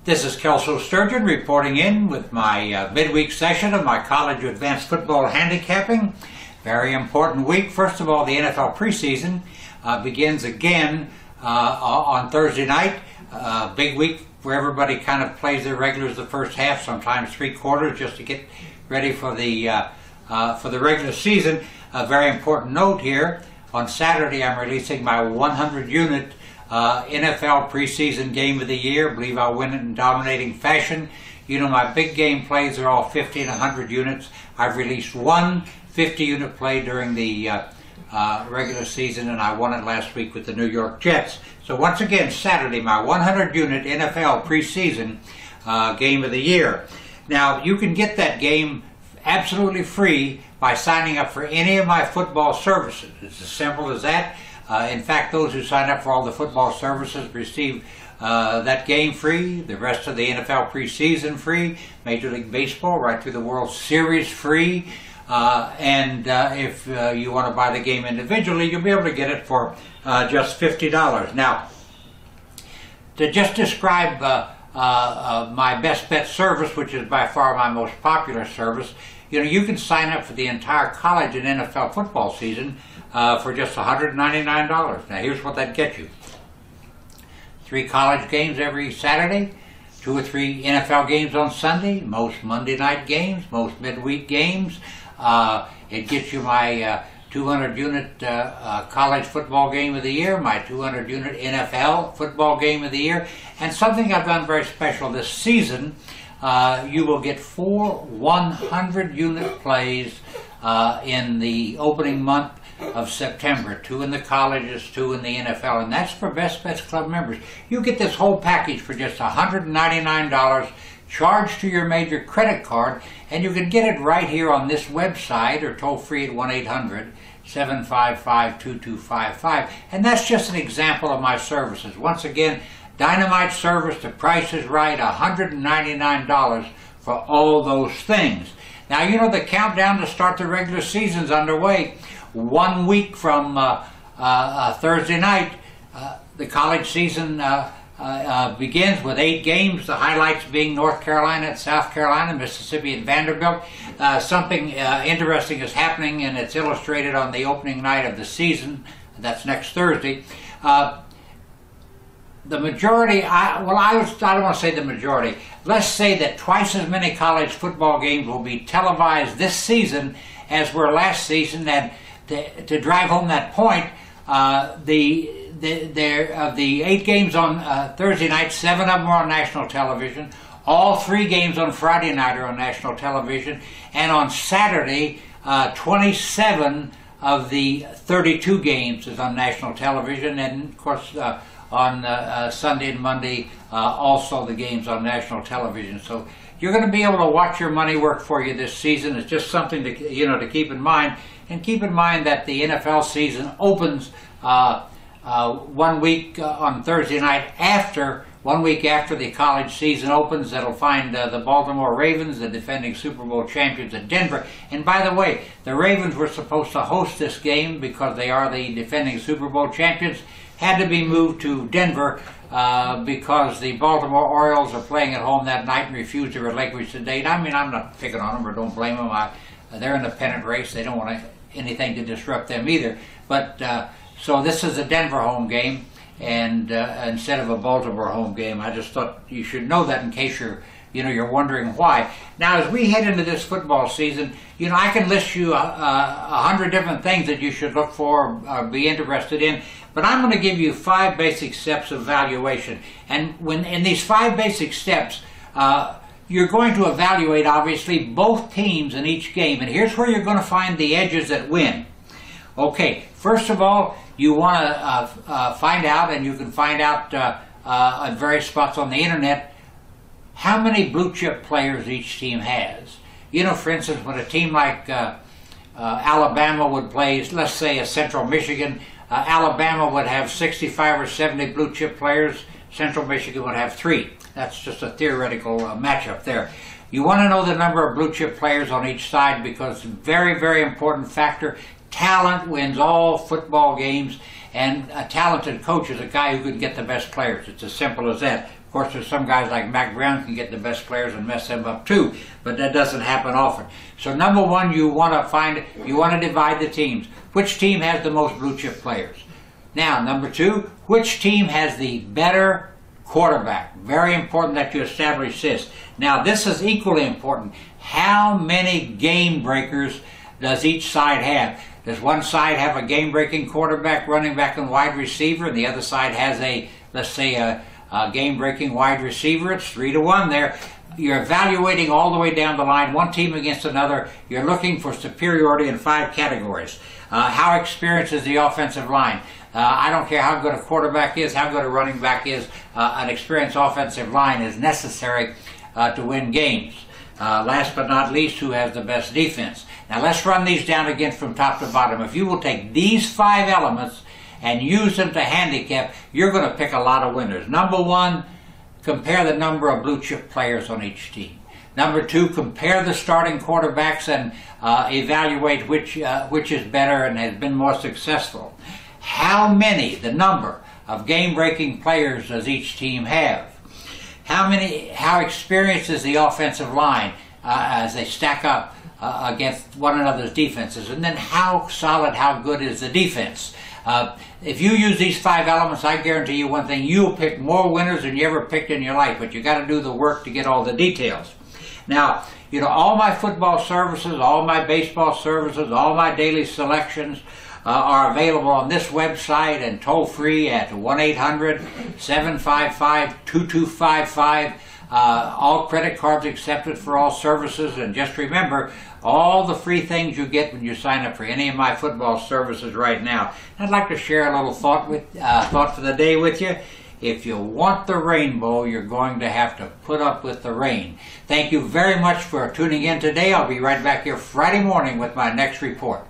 This is Kelso Sturgeon reporting in with my midweek session of my College of Advanced Football Handicapping. Very important week. First of all, the NFL preseason begins again on Thursday night. Big week where everybody kind of plays their regulars the first half, sometimes three quarters, just to get ready for the regular season. A very important note here. On Saturday, I'm releasing my 100-unit NFL preseason game of the year. I believe I'll win it in dominating fashion. You know, my big game plays are all 50 and 100 units. I've released one 50-unit play during the regular season, and I won it last week with the New York Jets. So once again, Saturday, my 100-unit NFL preseason game of the year. Now, you can get that game absolutely free by signing up for any of my football services. It's as simple as that. In fact, those who sign up for all the football services receive that game free, the rest of the NFL preseason free, Major League Baseball right through the World Series free, and if you want to buy the game individually, you'll be able to get it for just $50. Now, to just describe my Best Bet service, which is by far my most popular service, you know, you can sign up for the entire college and NFL football season for just $199. Now, here's what that gets you. 3 college games every Saturday, 2 or 3 NFL games on Sunday, most Monday night games, most midweek games. It gets you my 200-unit college football game of the year, my 200-unit NFL football game of the year, and something I've done very special this season. You will get 4 100-unit plays in the opening month of September, 2 in the colleges, 2 in the NFL, and that's for Best Bets Club members. You get this whole package for just $199, charged to your major credit card, and you can get it right here on this website or toll free at 1-800-755-2255, and that's just an example of my services. Once again, dynamite service, the price is right, $199 for all those things. Now, you know, the countdown to start the regular season's underway. 1 week from Thursday night, the college season begins with 8 games, the highlights being North Carolina at South Carolina, Mississippi at Vanderbilt. Something interesting is happening, and it's illustrated on the opening night of the season. That's next Thursday. The majority, I don't want to say the majority, let's say that twice as many college football games will be televised this season as were last season, and to drive home that point, the 8 games on Thursday night, 7 of them are on national television. All 3 games on Friday night are on national television, and on Saturday, 27 of the 32 games is on national television, and of course on Sunday and Monday, also the games on national television. So you're going to be able to watch your money work for you this season. It's just something to, you know, to keep in mind. And keep in mind that the NFL season opens 1 week on Thursday night after, 1 week after the college season opens. That'll find the Baltimore Ravens, the defending Super Bowl champions, at Denver. And by the way, the Ravens were supposed to host this game because they are the defending Super Bowl champions. Had to be moved to Denver because the Baltimore Orioles are playing at home that night and refused to relinquish the date. I mean, I'm not picking on them or don't blame them. They're in the pennant race. They don't want anything to disrupt them either. But so this is a Denver home game, and instead of a Baltimore home game. I just thought you should know that in case you're wondering why. Now, as we head into this football season, you know, I can list you 100 different things that you should look for or be interested in, but I'm going to give you 5 basic steps of evaluation. And when in these 5 basic steps, you're going to evaluate, obviously, both teams in each game, and here's where you're going to find the edges that win. Okay, first of all, you want to find out, and you can find out at various spots on the internet, how many blue chip players each team has. You know, for instance, when a team like Alabama would play, let's say, a Central Michigan, Alabama would have 65 or 70 blue chip players. Central Michigan would have 3. That's just a theoretical matchup there. You want to know the number of blue chip players on each side because very, very important factor. Talent wins all football games, and a talented coach is a guy who can get the best players. It's as simple as that. Of course, there's some guys like Mac Brown can get the best players and mess them up too, but that doesn't happen often. So number one, you want to divide the teams. Which team has the most blue chip players? Now, number two, which team has the better quarterback? Very important that you establish this. Now, this is equally important. How many game breakers does each side have? Does one side have a game-breaking quarterback, running back, and wide receiver, and the other side has a, let's say, a game-breaking wide receiver? It's 3-1 there. You're evaluating all the way down the line, one team against another. You're looking for superiority in 5 categories. How experienced is the offensive line? I don't care how good a quarterback is, how good a running back is, an experienced offensive line is necessary to win games. Last but not least, who has the best defense? Now let's run these down again from top to bottom. If you will take these 5 elements and use them to handicap, you're going to pick a lot of winners. Number one, compare the number of blue chip players on each team. Number two, compare the starting quarterbacks and evaluate which is better and has been more successful. How many, the number of game-breaking players does each team have? How experienced is the offensive line as they stack up against one another's defenses? And then how solid, how good is the defense? If you use these 5 elements, I guarantee you one thing, you'll pick more winners than you ever picked in your life, but you got to do the work to get all the details. Now, you know, all my football services, all my baseball services, all my daily selections are available on this website and toll free at 1-800-755-2255. All credit cards accepted for all services, and just remember all the free things you get when you sign up for any of my football services right now. I'd like to share a little thought for the day with you. If you want the rainbow, you're going to have to put up with the rain. Thank you very much for tuning in today. I'll be right back here Friday morning with my next report.